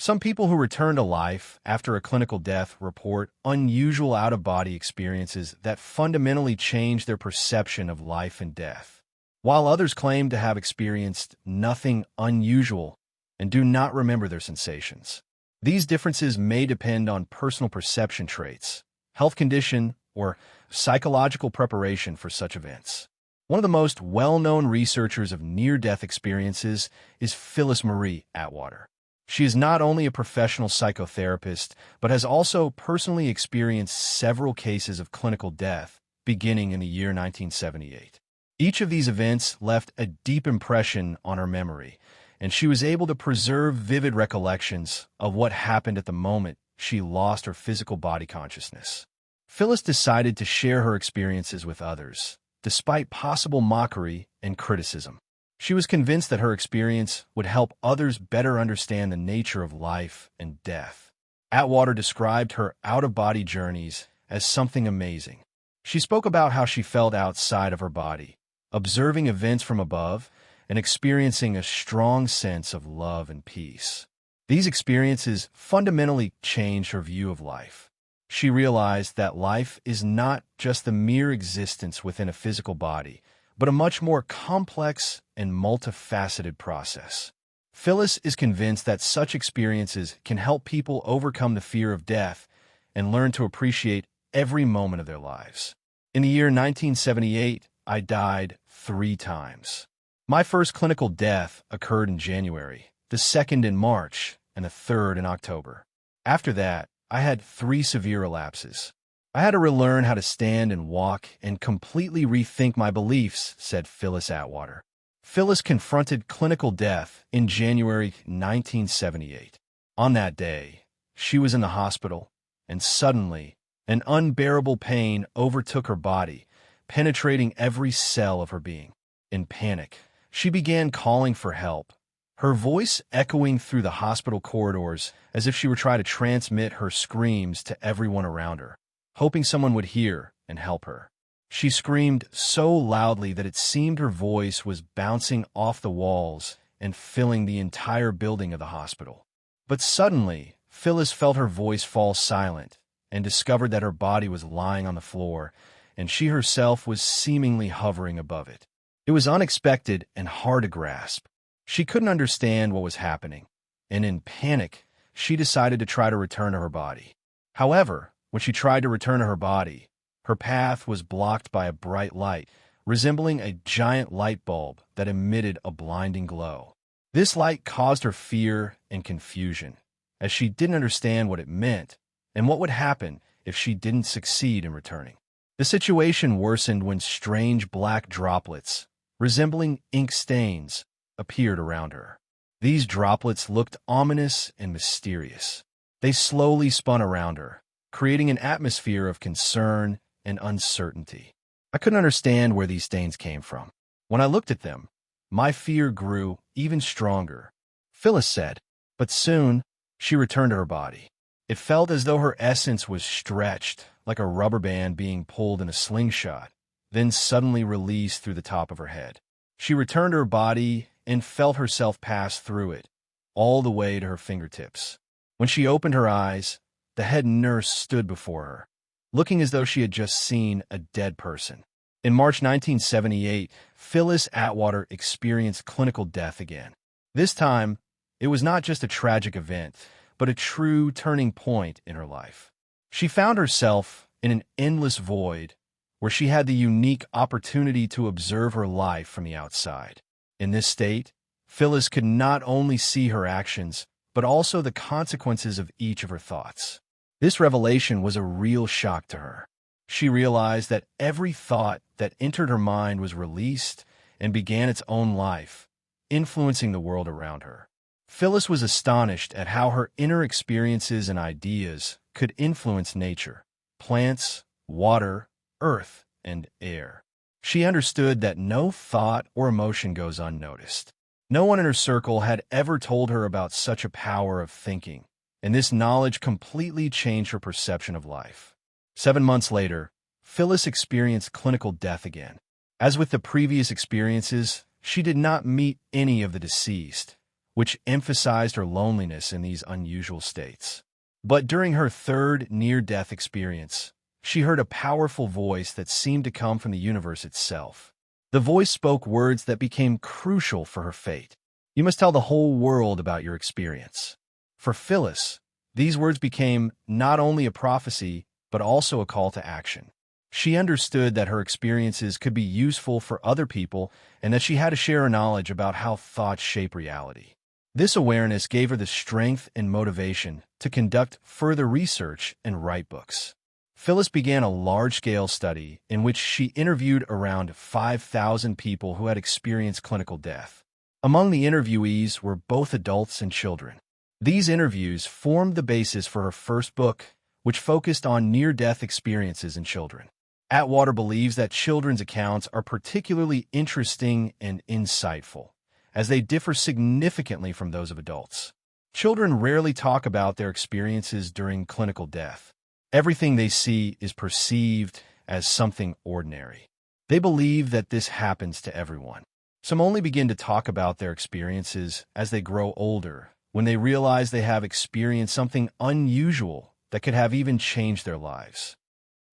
Some people who return to life after a clinical death report unusual out-of-body experiences that fundamentally change their perception of life and death, while others claim to have experienced nothing unusual and do not remember their sensations. These differences may depend on personal perception traits, health condition, or psychological preparation for such events. One of the most well-known researchers of near-death experiences is Phyllis Marie Atwater. She is not only a professional psychotherapist, but has also personally experienced several cases of clinical death, beginning in the year 1978. Each of these events left a deep impression on her memory, and she was able to preserve vivid recollections of what happened at the moment she lost her physical body consciousness. Phyllis decided to share her experiences with others, despite possible mockery and criticism. She was convinced that her experience would help others better understand the nature of life and death. Atwater described her out-of-body journeys as something amazing. She spoke about how she felt outside of her body, observing events from above and experiencing a strong sense of love and peace. These experiences fundamentally changed her view of life. She realized that life is not just the mere existence within a physical body, but a much more complex and multifaceted process. Phyllis is convinced that such experiences can help people overcome the fear of death and learn to appreciate every moment of their lives. In the year 1978, I died 3 times. My first clinical death occurred in January, the second in March, and the third in October. After that, I had 3 severe relapses. I had to relearn how to stand and walk and completely rethink my beliefs, said Phyllis Atwater. Phyllis confronted clinical death in January 1978. On that day, she was in the hospital, and suddenly, an unbearable pain overtook her body, penetrating every cell of her being. In panic, she began calling for help, her voice echoing through the hospital corridors as if she were trying to transmit her screams to everyone around her, hoping someone would hear and help her. She screamed so loudly that it seemed her voice was bouncing off the walls and filling the entire building of the hospital. But suddenly, Phyllis felt her voice fall silent and discovered that her body was lying on the floor, and she herself was seemingly hovering above it. It was unexpected and hard to grasp. She couldn't understand what was happening, and in panic, she decided to try to return to her body. However, when she tried to return to her body, her path was blocked by a bright light, resembling a giant light bulb that emitted a blinding glow. This light caused her fear and confusion, as she didn't understand what it meant and what would happen if she didn't succeed in returning. The situation worsened when strange black droplets, resembling ink stains, appeared around her. These droplets looked ominous and mysterious. They slowly spun around her, creating an atmosphere of concern and uncertainty. I couldn't understand where these stains came from. When I looked at them, my fear grew even stronger, Phyllis said, but soon she returned to her body. It felt as though her essence was stretched, like a rubber band being pulled in a slingshot, then suddenly released through the top of her head. She returned to her body and felt herself pass through it, all the way to her fingertips. When she opened her eyes, the head nurse stood before her, looking as though she had just seen a dead person. In March 1978, Phyllis Atwater experienced clinical death again. This time, it was not just a tragic event, but a true turning point in her life. She found herself in an endless void where she had the unique opportunity to observe her life from the outside. In this state, Phyllis could not only see her actions, but also the consequences of each of her thoughts. This revelation was a real shock to her. She realized that every thought that entered her mind was released and began its own life, influencing the world around her. Phyllis was astonished at how her inner experiences and ideas could influence nature, plants, water, earth, and air. She understood that no thought or emotion goes unnoticed. No one in her circle had ever told her about such a power of thinking, and this knowledge completely changed her perception of life. 7 months later, Phyllis experienced clinical death again. As with the previous experiences, she did not meet any of the deceased, which emphasized her loneliness in these unusual states. But during her third near-death experience, she heard a powerful voice that seemed to come from the universe itself. The voice spoke words that became crucial for her fate. "You must tell the whole world about your experience." For Phyllis, these words became not only a prophecy, but also a call to action. She understood that her experiences could be useful for other people and that she had to share her knowledge about how thoughts shape reality. This awareness gave her the strength and motivation to conduct further research and write books. Phyllis began a large-scale study in which she interviewed around 5,000 people who had experienced clinical death. Among the interviewees were both adults and children. These interviews formed the basis for her first book, which focused on near-death experiences in children. Atwater believes that children's accounts are particularly interesting and insightful, as they differ significantly from those of adults. Children rarely talk about their experiences during clinical death. Everything they see is perceived as something ordinary. They believe that this happens to everyone. Some only begin to talk about their experiences as they grow older, when they realize they have experienced something unusual that could have even changed their lives.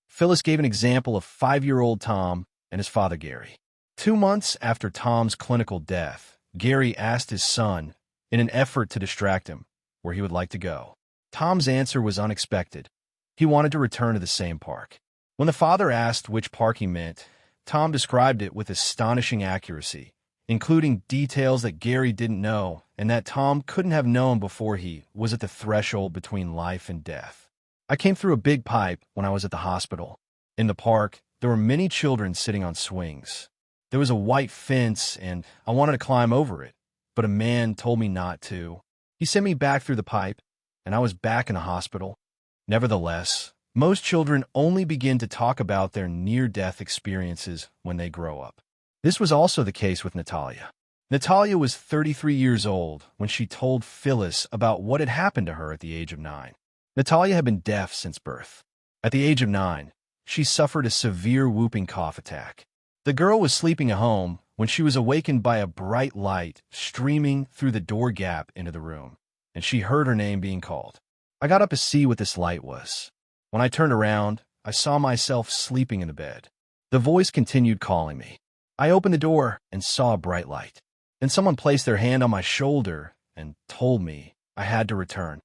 Phyllis gave an example of 5-year-old Tom and his father Gary. 2 months after Tom's clinical death, Gary asked his son, in an effort to distract him, where he would like to go. Tom's answer was unexpected. He wanted to return to the same park. When the father asked which park he meant, Tom described it with astonishing accuracy, including details that Gary didn't know and that Tom couldn't have known before he was at the threshold between life and death. "I came through a big pipe when I was at the hospital. In the park, there were many children sitting on swings. There was a white fence, and I wanted to climb over it, but a man told me not to. He sent me back through the pipe, and I was back in the hospital." Nevertheless, most children only begin to talk about their near-death experiences when they grow up. This was also the case with Natalia. Natalia was 33 years old when she told Phyllis about what had happened to her at the age of 9. Natalia had been deaf since birth. At the age of 9, she suffered a severe whooping cough attack. The girl was sleeping at home when she was awakened by a bright light streaming through the door gap into the room, and she heard her name being called. "I got up to see what this light was. When I turned around, I saw myself sleeping in the bed. The voice continued calling me. I opened the door and saw a bright light. Then someone placed their hand on my shoulder and told me I had to return."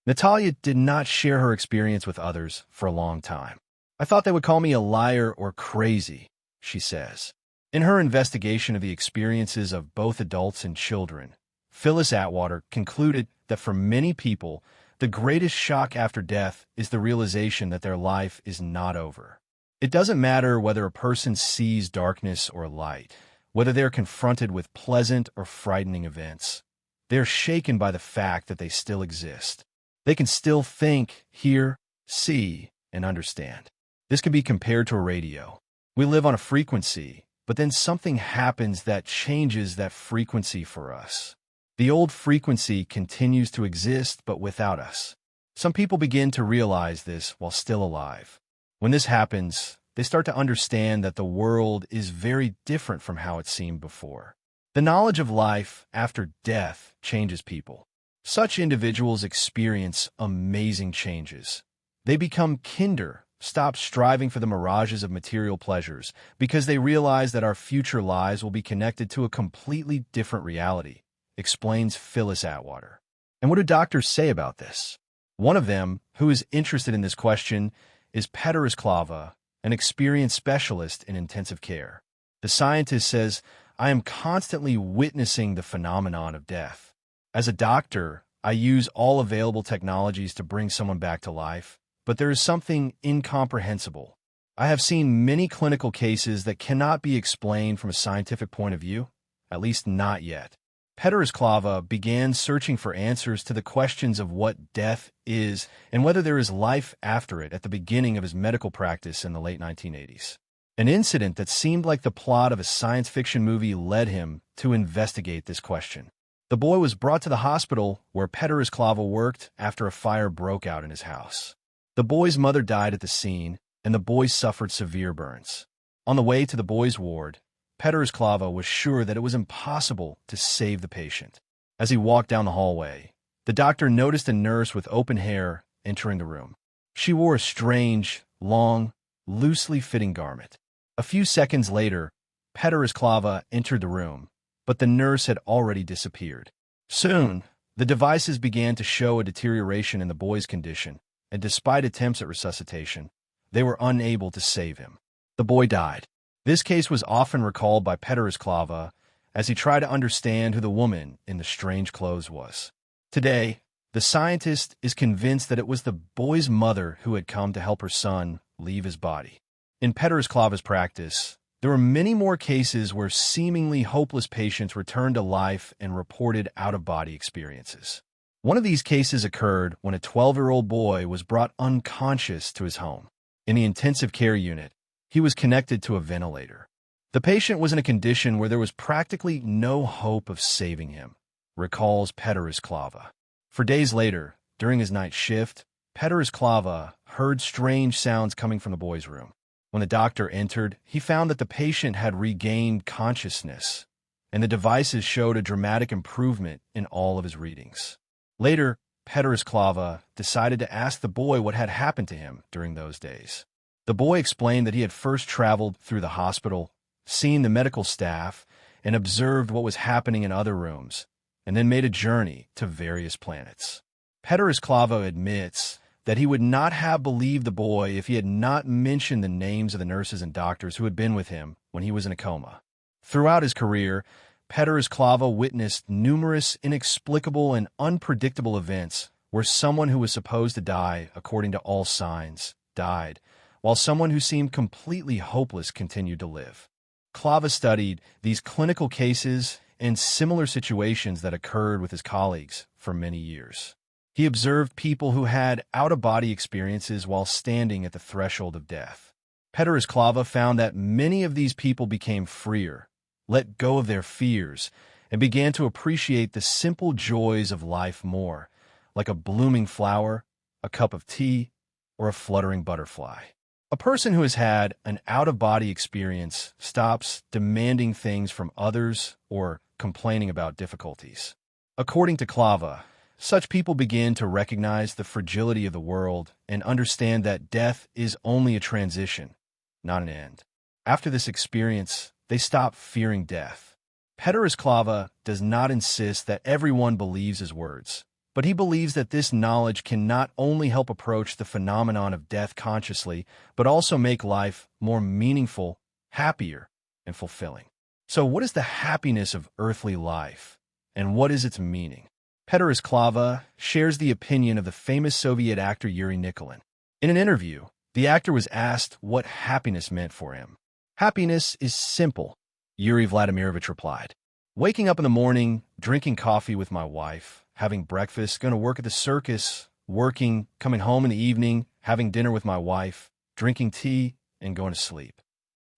Natalia did not share her experience with others for a long time. "I thought they would call me a liar or crazy," she says. In her investigation of the experiences of both adults and children, Phyllis Atwater concluded that for many people, the greatest shock after death is the realization that their life is not over. It doesn't matter whether a person sees darkness or light, whether they're confronted with pleasant or frightening events. They're shaken by the fact that they still exist. They can still think, hear, see, and understand. This can be compared to a radio. We live on a frequency, but then something happens that changes that frequency for us. The old frequency continues to exist, but without us. Some people begin to realize this while still alive. When this happens, they start to understand that the world is very different from how it seemed before. The knowledge of life after death changes people. Such individuals experience amazing changes. They become kinder, stop striving for the mirages of material pleasures, because they realize that our future lives will be connected to a completely different reality, explains Phyllis Atwater. And what do doctors say about this? One of them, who is interested in this question, is Phyllis Atwater, an experienced specialist in intensive care. The scientist says, "I am constantly witnessing the phenomenon of death. As a doctor, I use all available technologies to bring someone back to life, but there is something incomprehensible. I have seen many clinical cases that cannot be explained from a scientific point of view, at least not yet." Phyllis Atwater began searching for answers to the questions of what death is and whether there is life after it at the beginning of his medical practice in the late 1980s. An incident that seemed like the plot of a science fiction movie led him to investigate this question. The boy was brought to the hospital where Phyllis Atwater worked after a fire broke out in his house. The boy's mother died at the scene, and the boy suffered severe burns. On the way to the boy's ward, Phyllis Atwater was sure that it was impossible to save the patient. As he walked down the hallway, the doctor noticed a nurse with open hair entering the room. She wore a strange, long, loosely fitting garment. A few seconds later, Pederisklava entered the room, but the nurse had already disappeared. Soon, the devices began to show a deterioration in the boy's condition, and despite attempts at resuscitation, they were unable to save him. The boy died. This case was often recalled by Pederisklava as he tried to understand who the woman in the strange clothes was. Today, the scientist is convinced that it was the boy's mother who had come to help her son leave his body. In Pederisklava's practice, there were many more cases where seemingly hopeless patients returned to life and reported out-of-body experiences. One of these cases occurred when a 12-year-old boy was brought unconscious to his home. In the intensive care unit, he was connected to a ventilator. The patient was in a condition where there was practically no hope of saving him, recalls Pederisklava. For days later, during his night shift, Pederisklava heard strange sounds coming from the boy's room. When the doctor entered, he found that the patient had regained consciousness, and the devices showed a dramatic improvement in all of his readings. Later, Pederisklava decided to ask the boy what had happened to him during those days. The boy explained that he had first traveled through the hospital, seen the medical staff, and observed what was happening in other rooms, and then made a journey to various planets. Pederisklava admits that he would not have believed the boy if he had not mentioned the names of the nurses and doctors who had been with him when he was in a coma. Throughout his career, Pederisklava witnessed numerous inexplicable and unpredictable events where someone who was supposed to die, according to all signs, died, while someone who seemed completely hopeless continued to live. Klava studied these clinical cases and similar situations that occurred with his colleagues for many years. He observed people who had out-of-body experiences while standing at the threshold of death. Pederisklava found that many of these people became freer, let go of their fears, and began to appreciate the simple joys of life more, like a blooming flower, a cup of tea, or a fluttering butterfly. A person who has had an out-of-body experience stops demanding things from others or complaining about difficulties. According to Klava, such people begin to recognize the fragility of the world and understand that death is only a transition, not an end. After this experience, they stop fearing death. Pederisklava does not insist that everyone believes his words, but he believes that this knowledge can not only help approach the phenomenon of death consciously, but also make life more meaningful, happier, and fulfilling. So what is the happiness of earthly life, and what is its meaning? Pederisklava shares the opinion of the famous Soviet actor Yuri Nikolin. In an interview, the actor was asked what happiness meant for him. "Happiness is simple," Yuri Vladimirovich replied. "Waking up in the morning, drinking coffee with my wife, having breakfast, going to work at the circus, working, coming home in the evening, having dinner with my wife, drinking tea, and going to sleep."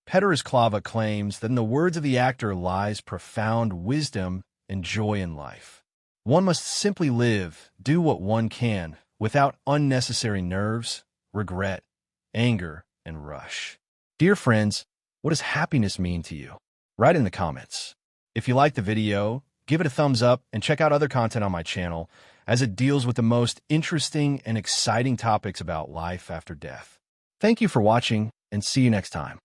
Pederisklava claims that in the words of the actor lies profound wisdom and joy in life. One must simply live, do what one can, without unnecessary nerves, regret, anger, and rush. Dear friends, what does happiness mean to you? Write in the comments. If you liked the video, give it a thumbs up and check out other content on my channel as it deals with the most interesting and exciting topics about life after death. Thank you for watching and see you next time.